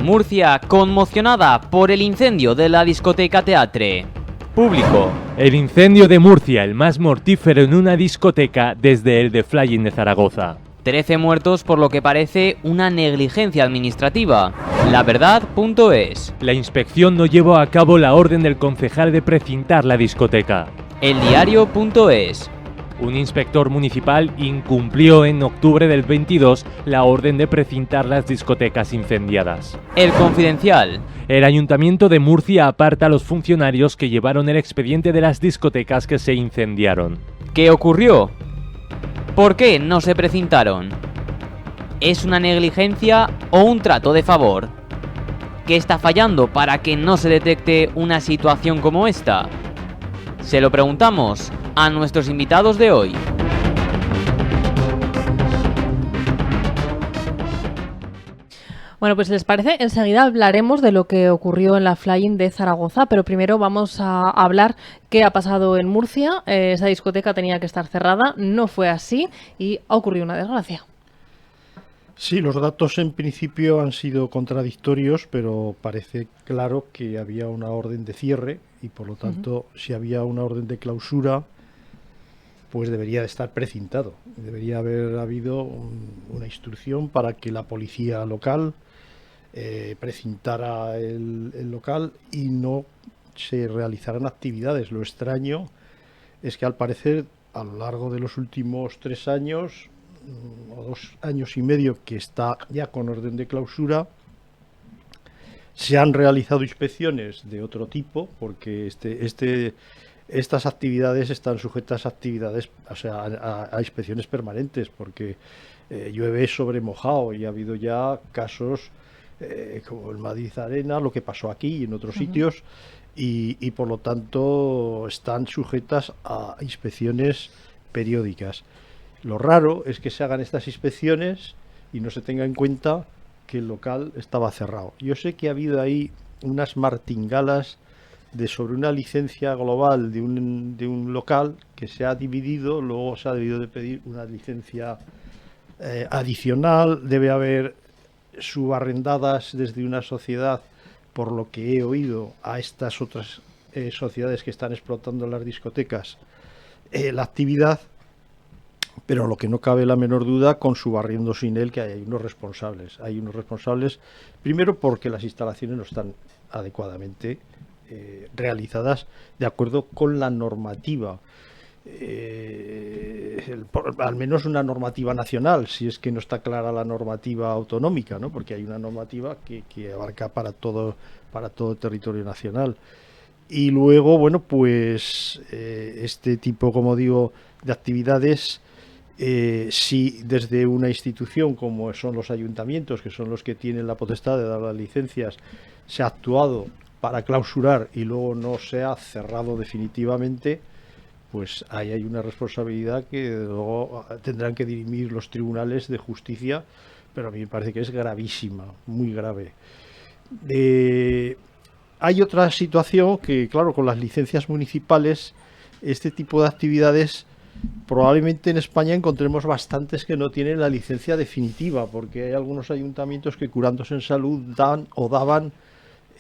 Murcia conmocionada por el incendio de la discoteca Teatre. Público. El incendio de Murcia, el más mortífero en una discoteca desde el de Flying de Zaragoza. 13 muertos por lo que parece una negligencia administrativa. Laverdad.es. La inspección no llevó a cabo la orden del concejal de precintar la discoteca. Eldiario.es. Un inspector municipal incumplió en octubre del 22 la orden de precintar las discotecas incendiadas. El Confidencial. El Ayuntamiento de Murcia aparta a los funcionarios que llevaron el expediente de las discotecas que se incendiaron. ¿Qué ocurrió? ¿Por qué no se precintaron? ¿Es una negligencia o un trato de favor? ¿Qué está fallando para que no se detecte una situación como esta? Se lo preguntamos a nuestros invitados de hoy. Bueno, pues si les parece, enseguida hablaremos de lo que ocurrió en la Flying de Zaragoza, pero primero vamos a hablar qué ha pasado en Murcia. Esa discoteca tenía que estar cerrada, no fue así y ha ocurrido una desgracia. Sí, los datos en principio han sido contradictorios, pero parece claro que había una orden de cierre y por lo tanto, si había una orden de clausura, pues debería de estar precintado. Debería haber habido una instrucción para que la policía local precintara el local y no se realizaran actividades. Lo extraño es que al parecer a lo largo de los últimos 3 años o 2 años y medio que está ya con orden de clausura, se han realizado inspecciones de otro tipo, porque estas actividades están sujetas a actividades, o sea, a inspecciones permanentes, porque llueve sobre mojado y ha habido ya casos como el Madrid Arena, lo que pasó aquí y en otros sitios, y por lo tanto están sujetas a inspecciones periódicas. Lo raro es que se hagan estas inspecciones y no se tenga en cuenta que el local estaba cerrado. Yo sé que ha habido ahí unas martingalas sobre una licencia global de un local que se ha dividido, luego se ha debido de pedir una licencia adicional, debe haber subarrendadas desde una sociedad, por lo que he oído, a estas otras sociedades que están explotando las discotecas la actividad, pero lo que no cabe la menor duda, con subarriendo sin él, que hay unos responsables. Hay unos responsables, primero porque las instalaciones no están adecuadamente realizadas de acuerdo con la normativa, al menos una normativa nacional, si es que no está clara la normativa autonómica, ¿no? Porque hay una normativa que abarca para todo el territorio nacional. Y luego, bueno, pues este tipo, como digo, de actividades, si desde una institución como son los ayuntamientos, que son los que tienen la potestad de dar las licencias, se ha actuado para clausurar y luego no se ha cerrado definitivamente, pues ahí hay una responsabilidad que luego tendrán que dirimir los tribunales de justicia, pero a mí me parece que es gravísima, muy grave. Hay otra situación que, claro, con las licencias municipales, este tipo de actividades, probablemente en España encontremos bastantes que no tienen la licencia definitiva, porque hay algunos ayuntamientos que, curándose en salud, dan o daban.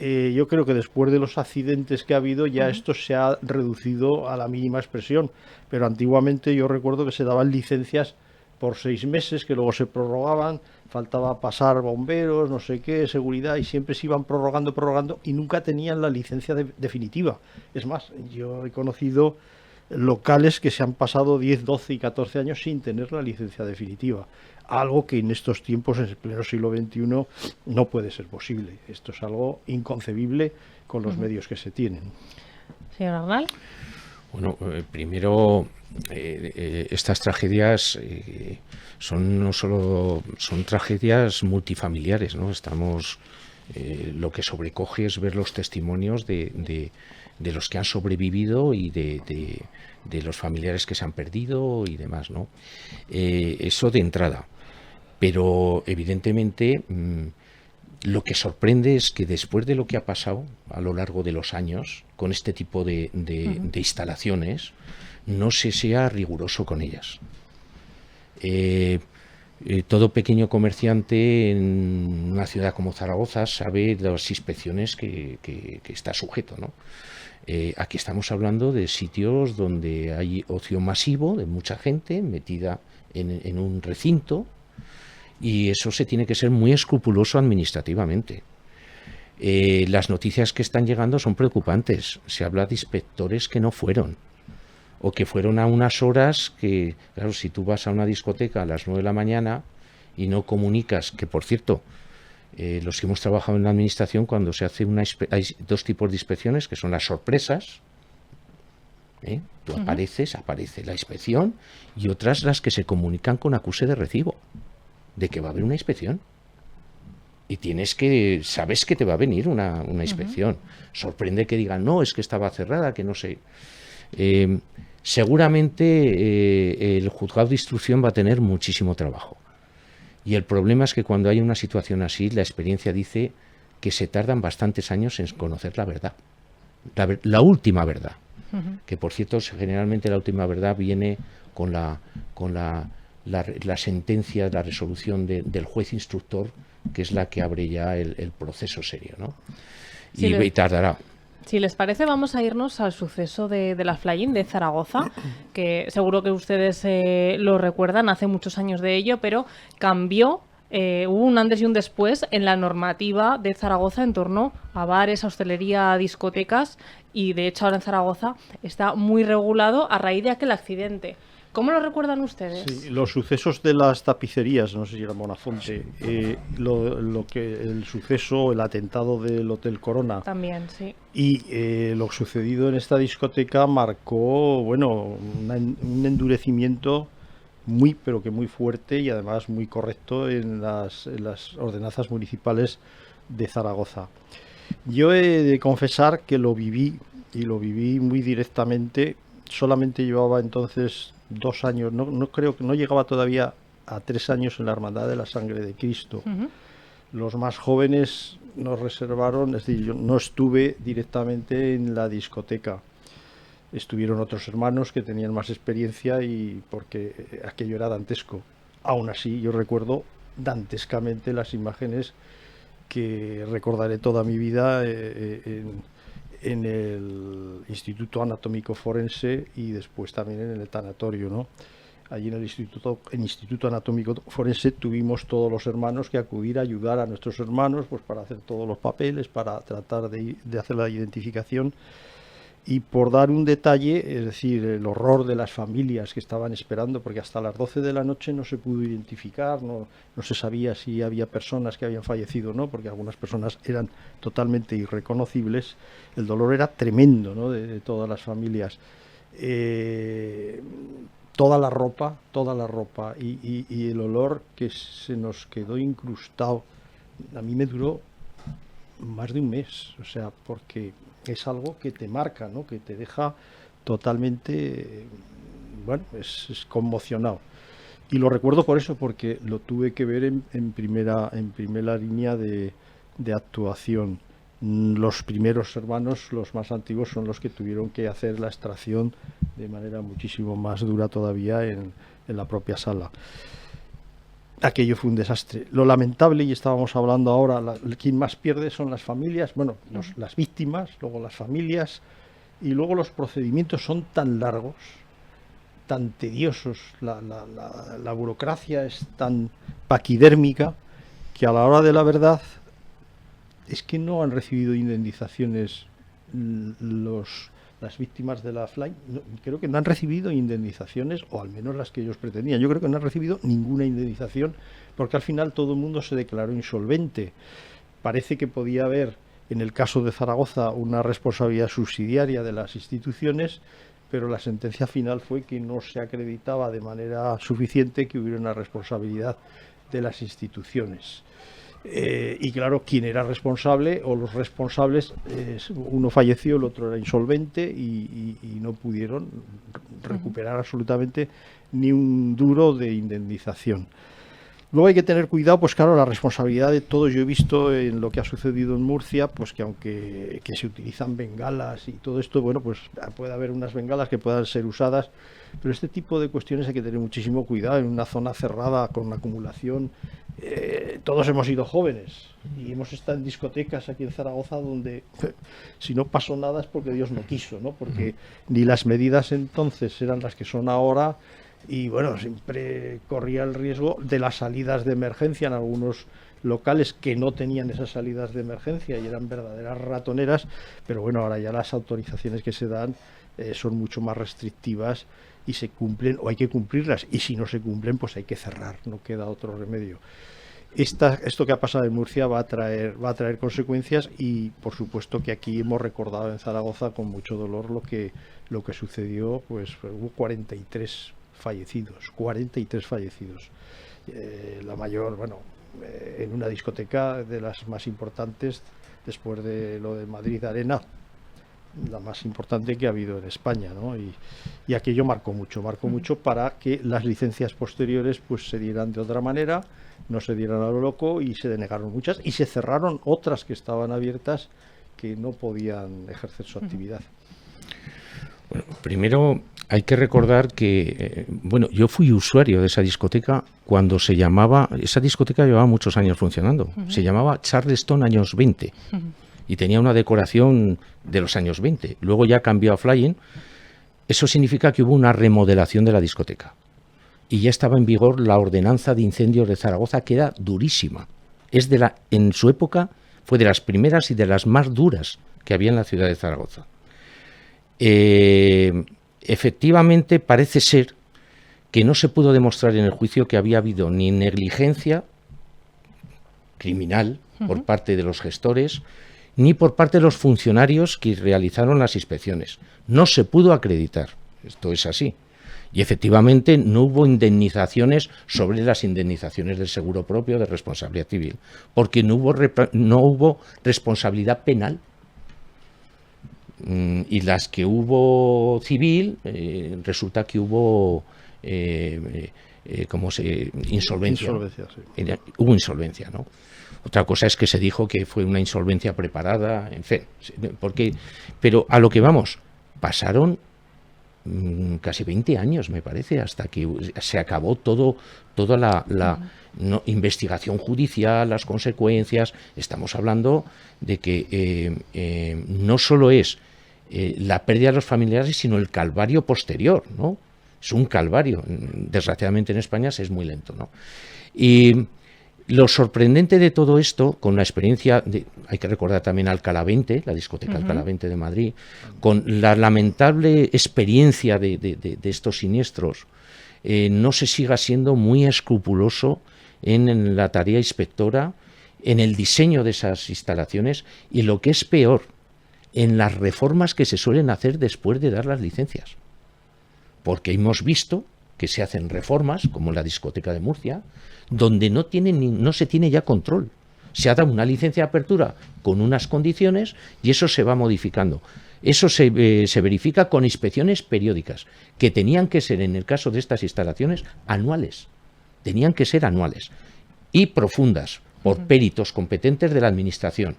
Yo creo que después de los accidentes que ha habido ya esto se ha reducido a la mínima expresión, pero antiguamente yo recuerdo que se daban licencias por 6 meses, que luego se prorrogaban, faltaba pasar bomberos, no sé qué, seguridad, y siempre se iban prorrogando y nunca tenían la licencia definitiva. Es más, yo he conocido locales que se han pasado 10, 12 y 14 años sin tener la licencia definitiva. Algo que en estos tiempos, en el pleno siglo XXI, no puede ser posible. Esto es algo inconcebible con los medios que se tienen. Señor Arnal. Bueno, primero, estas tragedias no solo son tragedias multifamiliares, ¿no? Lo que sobrecoge es ver los testimonios de los que han sobrevivido y de los familiares que se han perdido y demás, ¿no? Eso de entrada. Pero evidentemente lo que sorprende es que después de lo que ha pasado a lo largo de los años con este tipo de instalaciones, no se sea riguroso con ellas. Todo pequeño comerciante en una ciudad como Zaragoza sabe las inspecciones que está sujeto, ¿no? Aquí estamos hablando de sitios donde hay ocio masivo, de mucha gente metida en un recinto, y eso se tiene que ser muy escrupuloso administrativamente. Las noticias que están llegando son preocupantes. Se habla de inspectores que no fueron, o que fueron a unas horas que, claro, si tú vas a una discoteca a las 9 de la mañana y no comunicas, que por cierto, los que hemos trabajado en la administración, cuando se hace hay dos tipos de inspecciones, que son las sorpresas, tú aparece la inspección, y otras las que se comunican con acuse de recibo, de que va a haber una inspección. Y sabes que te va a venir una inspección. Sorprende que digan, no, es que estaba cerrada, que no sé. Seguramente el juzgado de instrucción va a tener muchísimo trabajo. Y el problema es que cuando hay una situación así, la experiencia dice que se tardan bastantes años en conocer la verdad. La última verdad. Que por cierto, generalmente la última verdad viene con la sentencia, la resolución del juez instructor, que es la que abre ya el proceso serio, ¿no? Sí, y tardará. Si les parece, vamos a irnos al suceso de la Fly-In de Zaragoza, que seguro que ustedes lo recuerdan, hace muchos años de ello, pero cambió, hubo un antes y un después en la normativa de Zaragoza en torno a bares, a hostelería, a discotecas, y de hecho ahora en Zaragoza está muy regulado a raíz de aquel accidente. ¿Cómo lo recuerdan ustedes? Sí, los sucesos de las tapicerías, no sé si era Monafonte, el suceso, el atentado del Hotel Corona. También, sí. Y lo sucedido en esta discoteca marcó, bueno, un endurecimiento muy, pero que muy fuerte y además muy correcto en las ordenanzas municipales de Zaragoza. Yo he de confesar que lo viví, y lo viví muy directamente. Solamente llevaba entonces 2 años, no creo que no llegaba todavía a 3 años en la Hermandad de la Sangre de Cristo. Los más jóvenes nos reservaron, es decir, yo no estuve directamente en la discoteca. Estuvieron otros hermanos que tenían más experiencia, y porque aquello era dantesco. Aún así, yo recuerdo dantescamente las imágenes que recordaré toda mi vida en el Instituto Anatómico Forense y después también en el tanatorio, ¿no? Allí en el Instituto Anatómico Forense tuvimos todos los hermanos que acudir a ayudar a nuestros hermanos, pues para hacer todos los papeles, para tratar de hacer la identificación. Y por dar un detalle, es decir, el horror de las familias que estaban esperando, porque hasta las 12 de la noche no se pudo identificar, no se sabía si había personas que habían fallecido o no, porque algunas personas eran totalmente irreconocibles. El dolor era tremendo, ¿no?, de todas las familias. Toda la ropa y el olor que se nos quedó incrustado, a mí me duró más de un mes, o sea, porque es algo que te marca, ¿no?, que te deja totalmente, bueno, es conmocionado. Y lo recuerdo por eso, porque lo tuve que ver en primera línea de actuación. Los primeros hermanos, los más antiguos, son los que tuvieron que hacer la extracción de manera muchísimo más dura todavía en la propia sala. Aquello fue un desastre. Lo lamentable, y estábamos hablando ahora, quien más pierde son las familias, bueno, las víctimas, luego las familias, y luego los procedimientos son tan largos, tan tediosos, la burocracia es tan paquidérmica, que a la hora de la verdad es que no han recibido indemnizaciones las víctimas de la Fly. Creo que no han recibido indemnizaciones, o al menos las que ellos pretendían. Yo creo que no han recibido ninguna indemnización, porque al final todo el mundo se declaró insolvente. Parece que podía haber, en el caso de Zaragoza, una responsabilidad subsidiaria de las instituciones, pero la sentencia final fue que no se acreditaba de manera suficiente que hubiera una responsabilidad de las instituciones. Y claro, quién era responsable, o los responsables, uno falleció, el otro era insolvente, y no pudieron recuperar absolutamente ni un duro de indemnización. Luego hay que tener cuidado, pues claro, la responsabilidad de todo. Yo he visto en lo que ha sucedido en Murcia, pues que aunque se utilizan bengalas y todo esto, bueno, pues puede haber unas bengalas que puedan ser usadas, pero este tipo de cuestiones hay que tener muchísimo cuidado en una zona cerrada con una acumulación. Todos hemos sido jóvenes y hemos estado en discotecas aquí en Zaragoza donde si no pasó nada es porque Dios no quiso, ¿no? Porque ni las medidas entonces eran las que son ahora. Y bueno, siempre corría el riesgo de las salidas de emergencia en algunos locales que no tenían esas salidas de emergencia y eran verdaderas ratoneras, pero bueno, ahora ya las autorizaciones que se dan son mucho más restrictivas y se cumplen o hay que cumplirlas, y si no se cumplen pues hay que cerrar, no queda otro remedio. Esto que ha pasado en Murcia va a traer consecuencias, y por supuesto que aquí hemos recordado en Zaragoza con mucho dolor lo que sucedió. Pues hubo 43 fallecidos, la mayor, bueno, en una discoteca de las más importantes después de lo de Madrid Arena, la más importante que ha habido en España, ¿no? Y aquello marcó mucho para que las licencias posteriores pues se dieran de otra manera, no se dieran a lo loco, y se denegaron muchas y se cerraron otras que estaban abiertas que no podían ejercer su actividad. Bueno, primero hay que recordar que, bueno, yo fui usuario de esa discoteca cuando esa discoteca llevaba muchos años funcionando, se llamaba Charleston años 20 y tenía una decoración de los años 20, luego ya cambió a Flying. Eso significa que hubo una remodelación de la discoteca y ya estaba en vigor la ordenanza de incendios de Zaragoza, que era durísima. En su época fue de las primeras y de las más duras que había en la ciudad de Zaragoza. Efectivamente parece ser que no se pudo demostrar en el juicio que había habido ni negligencia criminal por parte de los gestores ni por parte de los funcionarios que realizaron las inspecciones. No se pudo acreditar, esto es así. Y efectivamente no hubo indemnizaciones sobre las indemnizaciones del seguro propio de responsabilidad civil, porque no hubo responsabilidad penal. Y las que hubo civil, resulta que hubo insolvencia. Sí. Hubo insolvencia, ¿no? Otra cosa es que se dijo que fue una insolvencia preparada, en fin, pero a lo que vamos, pasaron casi 20 años, me parece, hasta que se acabó toda la investigación judicial, las consecuencias. Estamos hablando de que no solo es la pérdida de los familiares, sino el calvario posterior, ¿no? Es un calvario. Desgraciadamente en España es muy lento, ¿no? Y lo sorprendente de todo esto, con la experiencia, hay que recordar también Alcalá 20, la discoteca Alcalá 20 de Madrid, con la lamentable experiencia de estos siniestros, no se siga siendo muy escrupuloso en la tarea inspectora, en el diseño de esas instalaciones y, lo que es peor, en las reformas que se suelen hacer después de dar las licencias. Porque hemos visto que se hacen reformas, como la discoteca de Murcia, donde no se tiene ya control. Se ha dado una licencia de apertura con unas condiciones y eso se va modificando. Eso se verifica con inspecciones periódicas, que tenían que ser, en el caso de estas instalaciones, anuales. Tenían que ser anuales y profundas, por peritos competentes de la administración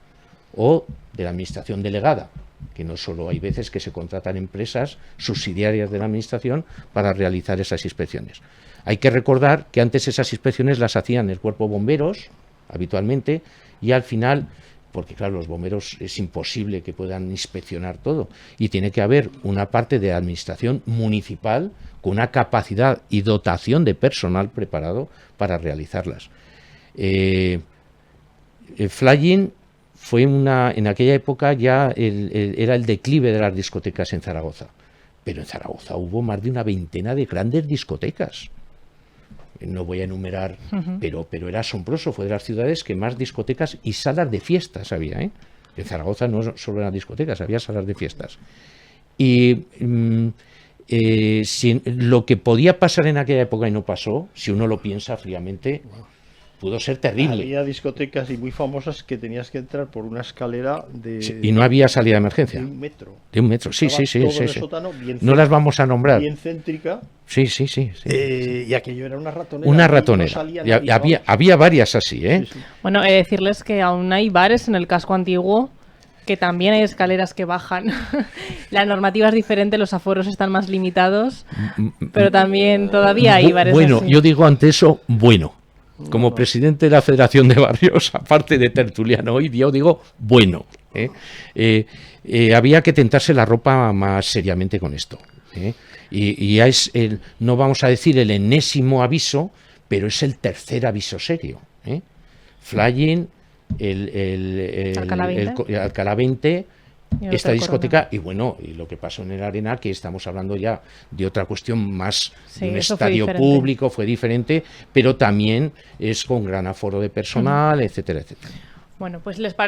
o de la administración delegada, que no solo hay veces que se contratan empresas subsidiarias de la administración para realizar esas inspecciones. Hay que recordar que antes esas inspecciones las hacían el cuerpo de bomberos, habitualmente, y al final, porque claro, los bomberos es imposible que puedan inspeccionar todo, y tiene que haber una parte de administración municipal con una capacidad y dotación de personal preparado para realizarlas. Flying fue en aquella época ya era el declive de las discotecas en Zaragoza, pero en Zaragoza hubo más de una veintena de grandes discotecas. No voy a enumerar, pero era asombroso. Fue de las ciudades que más discotecas y salas de fiestas había, ¿eh? En Zaragoza no solo eran discotecas, había salas de fiestas. Y lo que podía pasar en aquella época y no pasó, si uno lo piensa fríamente, pudo ser terrible. Había discotecas y muy famosas que tenías que entrar por una escalera de... Sí, y no había salida de emergencia. De 1 metro. De 1 metro, sí, Estaba sí, todo sí. en el sí. sótano, bien No las vamos a nombrar. bien céntrica. Sí, sí, sí. sí. Y aquello era una ratonera. Una ahí no ratonera. salía Y nadie, había, vamos. había varias así, ¿eh? Sí, sí. Bueno, he de decirles que aún hay bares en el casco antiguo que también hay escaleras que bajan. La normativa es diferente, los aforos están más limitados, pero también todavía hay bares Bueno, así. yo digo ante eso, bueno. Como presidente de la Federación de Barrios, aparte de tertuliano hoy, yo digo, bueno. Había que tentarse la ropa más seriamente con esto. Y ya es, no vamos a decir el enésimo aviso, pero es el tercer aviso serio. Flying, Alcalá 20, Y esta otra discoteca, y bueno, y lo que pasó en el Arena, que estamos hablando ya de otra cuestión más, Sí, de un eso fue estadio diferente. público, fue diferente, pero también es con gran aforo de personal, etcétera, etcétera. Bueno, pues les parece.